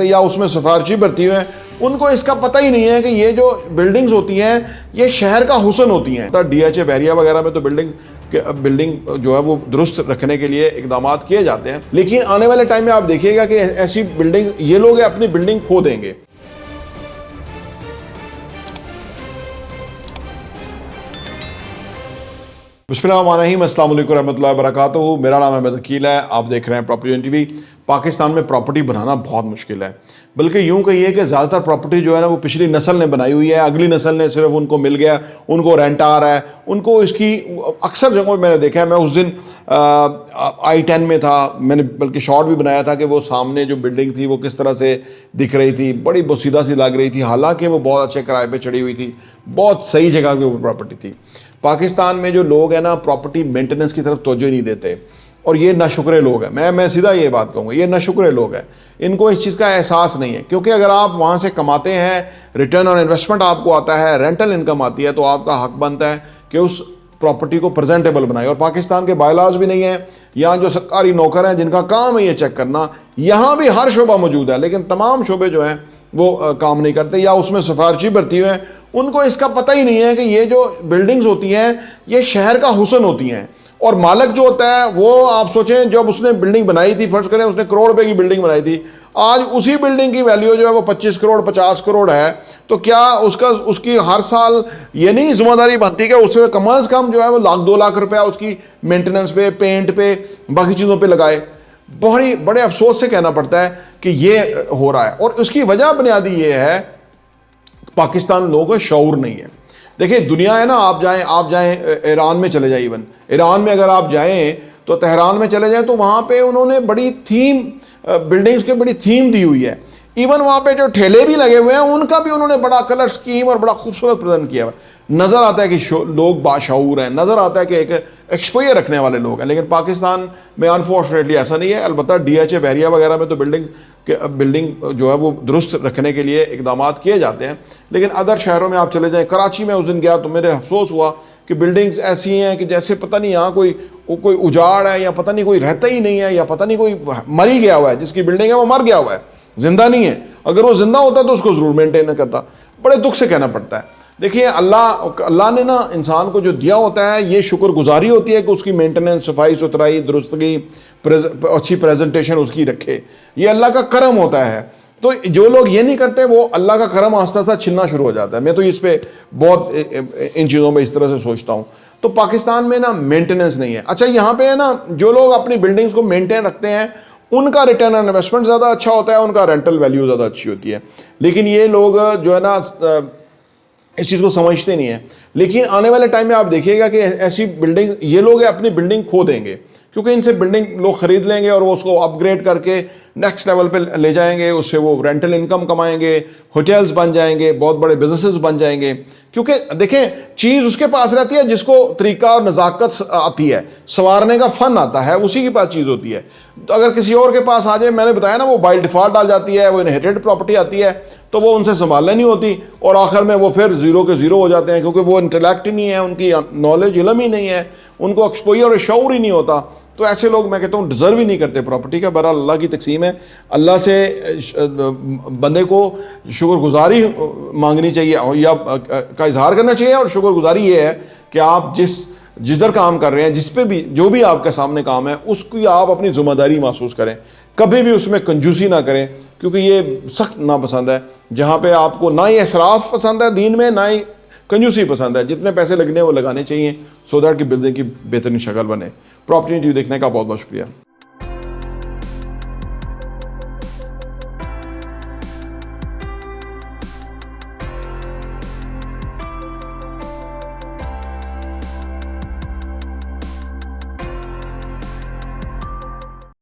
या उसमें सिफारशी भर्ती हुए हैं, उनको इसका पता ही नहीं है कि ये जो बिल्डिंग्स होती हैं ये शहर का हुस्न होती हैं। DHA बैरिया वगैरह में तो बिल्डिंग जो है वो दुरुस्त रखने के लिए इकदाम किए जाते हैं, लेकिन आने वाले टाइम में आप देखिएगा कि ऐसी बिल्डिंग ये लोग अपनी बिल्डिंग खो देंगे। बिस्मिल्लाहिर्रहमानिर्रहीम, अस्सलाम वालेकुम रहमतुल्लाहि व बरकातुहू। मेरा नाम अहमद अकील है, आप देख रहे हैं प्रॉपर्टी टीवी। पाकिस्तान में प्रॉपर्टी बनाना बहुत मुश्किल है, बल्कि यूं कहिए कि ज़्यादातर प्रॉपर्टी जो है ना वो पिछली नस्ल ने बनाई हुई है, अगली नस्ल ने सिर्फ उनको मिल गया, उनको रेंट आ रहा है, उनको इसकी अक्सर जगहों में मैंने देखा है। मैं उस दिन I-10 में था, मैंने बल्कि शॉट भी बनाया था कि वो सामने जो बिल्डिंग थी वो किस तरह से दिख रही थी, बड़ी बोसीदा सी लग रही थी, हालांकि वो बहुत अच्छे किराए पे चढ़ी हुई थी, बहुत सही जगह की वो प्रॉपर्टी थी। पाकिस्तान में जो लोग हैं ना प्रॉपर्टी मेंटेनेंस की तरफ तवज्जो नहीं देते, और ये नाशुक्रे लोग हैं। मैं सीधा ये बात कहूँगा, ये नाशुक्रे लोग हैं, इनको इस चीज़ का एहसास नहीं है। क्योंकि अगर आप वहाँ से कमाते हैं, रिटर्न ऑन इन्वेस्टमेंट आपको आता है, रेंटल इनकम आती है, तो आपका हक बनता है कि उस प्रॉपर्टी को प्रेजेंटेबल बनाए। और पाकिस्तान के बायलॉज भी नहीं है, यहाँ जो सरकारी नौकर हैं जिनका काम है ये चेक करना, यहाँ भी हर शोबा मौजूद है, लेकिन तमाम शोबे जो हैं वो काम नहीं करते या उसमें सिफारशी भर्ती हुए हैं। उनको इसका पता ही नहीं है कि ये जो बिल्डिंग्स होती हैं ये शहर का हुस्न होती हैं। और मालिक जो होता है वो, आप सोचें, जब उसने बिल्डिंग बनाई थी, फर्ज करें उसने करोड़ रुपए की बिल्डिंग बनाई थी, आज उसी बिल्डिंग की वैल्यू जो है वो 25 करोड़ 50 करोड़ है, तो क्या उसकी हर साल ये नहीं जिम्मेदारी बनती कि उसमें कम अज़ कम जो है वो लाख 2 लाख रुपया उसकी मेंटेनेंस पे, पेंट पे, बाकी चीज़ों पे लगाए। बड़े अफसोस से कहना पड़ता है कि ये हो रहा है, और उसकी वजह बुनियादी ये है पाकिस्तान लोगों को शऊर नहीं है। देखिए दुनिया है ना, आप जाएं ईरान में चले जाए, इवन ईरान में अगर आप जाएं तो तेहरान में चले जाएं तो वहाँ पे उन्होंने बड़ी थीम, बिल्डिंग्स की बड़ी थीम दी हुई है। इवन वहाँ पे जो ठेले भी लगे हुए हैं उनका भी उन्होंने बड़ा कलर स्कीम और बड़ा खूबसूरत प्रेजेंट किया हुआ है। नज़र आता है कि लोग बाशऊर हैं, नज़र आता है कि एक एक्सपोजर रखने वाले लोग हैं। लेकिन पाकिस्तान में अनफॉर्चुनेटली ऐसा नहीं है। अलबत्ता DHA बैरिया वगैरह में तो बिल्डिंग जो है वो दुरुस्त रखने के लिए इकदाम किए जाते हैं, लेकिन अदर शहरों में आप चले जाएँ। कराची में उस दिन गया तो मेरे अफसोस हुआ कि बिल्डिंग्स ऐसी हैं कि जैसे पता नहीं यहाँ कोई उजाड़ है, या पता नहीं कोई रहता ही नहीं है, या पता नहीं कोई मर ही गया हुआ है। जिसकी बिल्डिंग है वो मर गया हुआ है, जिंदा नहीं है। अगर वो जिंदा होता तो उसको ज़रूर मेंटेन करता। बड़े दुख से कहना पड़ता है। देखिए अल्लाह ने ना इंसान को जो दिया होता है, ये शुक्रगुजारी होती है कि उसकी मेंटेनेंस, सफाई सुथराई, दुरुस्तगी, अच्छी प्रेजेंटेशन उसकी रखे। ये अल्लाह का करम होता है। तो जो लोग ये नहीं करते वो अल्लाह का करम आस्ता आस्ता छिनना शुरू हो जाता है। मैं तो इस पे बहुत इन चीज़ों में इस तरह से सोचता हूँ। तो पाकिस्तान में ना मेंटेनेंस नहीं है। अच्छा, यहाँ पे है ना जो लोग अपनी बिल्डिंग्स को मेंटेन रखते हैं उनका रिटर्न ऑन इन्वेस्टमेंट ज़्यादा अच्छा होता है, उनका रेंटल वैल्यू ज़्यादा अच्छी होती है। लेकिन ये लोग जो है ना इस चीज़ को समझते नहीं है। लेकिन आने वाले टाइम में आप देखिएगा कि ऐसी बिल्डिंग ये लोग अपनी बिल्डिंग खो देंगे, क्योंकि इनसे बिल्डिंग लोग ख़रीद लेंगे और वो उसको अपग्रेड करके नेक्स्ट लेवल पे ले जाएंगे। उससे वो रेंटल इनकम कमाएंगे, होटल्स बन जाएंगे, बहुत बड़े बिजनेसेस बन जाएंगे। क्योंकि देखें, चीज़ उसके पास रहती है जिसको तरीका और नज़ाकत आती है, संवारने का फ़न आता है, उसी के पास चीज़ होती है। तो अगर किसी और के पास आ जाए, मैंने बताया ना, वो बाय डिफ़ॉल्ट डाल जाती है, वो इनहेरिटेड प्रॉपर्टी आती है, तो वो उनसे संभालने नहीं होती, और आखिर में वो फिर ज़ीरो के ज़ीरो हो जाते हैं, क्योंकि वो इंटेलेक्ट ही नहीं है, उनकी नॉलेज, इल्म ही नहीं है, उनको एक्सपोजर और शऊर ही नहीं होता। तो ऐसे लोग मैं कहता हूँ डिज़र्व ही नहीं करते प्रॉपर्टी का। बहरहाल अल्लाह की तकसीम है, अल्लाह से बंदे को शुक्रगुजारी मांगनी चाहिए या का इजहार करना चाहिए। और शुक्रगुजारी ये है कि आप जिधर काम कर रहे हैं, जिस पे भी जो भी आपके सामने काम है, उसकी आप अपनी जिम्मेदारी महसूस करें। कभी भी उसमें कंजूसी ना करें, क्योंकि ये सख्त नापसंद है। जहाँ पे आपको ना ही इसराफ पसंद है दीन में, ना ही कंजूसी पसंद है। जितने पैसे लगने वो लगाने चाहिए, सो दैट कि बिल्डिंग की बेहतरीन शक्ल बने। प्रॉपर्टी टीवी देखने का बहुत बहुत शुक्रिया।